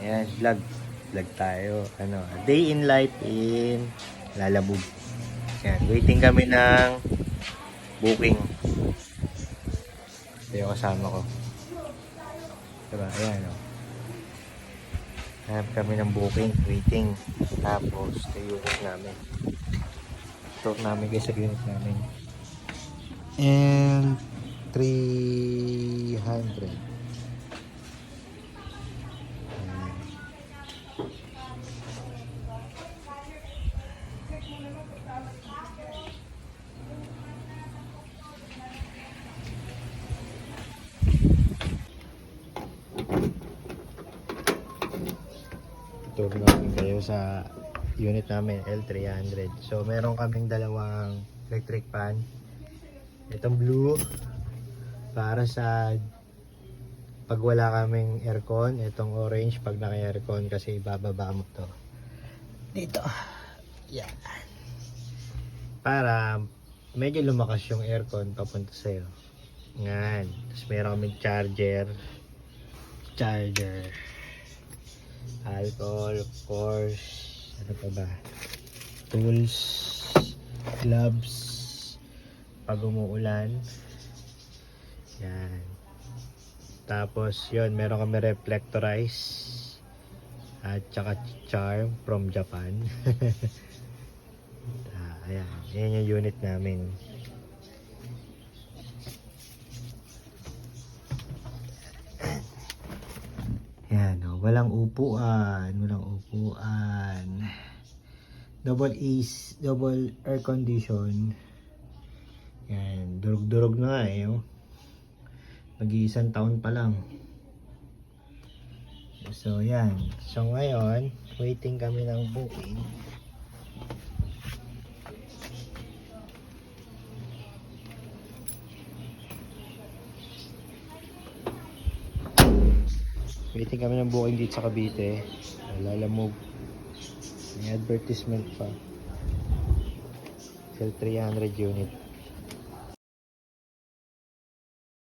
Ayan, vlog. Vlog tayo. Ano, day in life in Lalabog. Ayan, waiting kami ng booking. Ito yung kasama ko. Diba? Ayan, o. Hanap kami ng booking, waiting. Tapos, ito yung unit namin. Tour namin guys sa unit namin. And 300. Tour namin kayo sa unit namin L300. So meron kaming dalawang electric fan. Itong blue para sa pag wala kaming aircon, itong orange pag naka-aircon kasi bababa mo to dito. Yan. Para medyo lumakas yung aircon papunta sa'yo. Yan. Tapos meron kaming charger. Alcohol, of course. Ano pa ba? Tools, gloves, pag umuulan. Yan. Tapos yun, meron kami reflectorize at saka charm from Japan. Ayan, yan yung unit namin. Yan, oh, walang upuan. Double AC, double air condition. Yan, durog-durog na nga eh. Oh. Mag-iisang taon pa lang. So, yan. So, ngayon, waiting kami ng booking. Waiting kami ng booking dito sa Cavite. Lalamog. May advertisement pa. Sell 300 unit.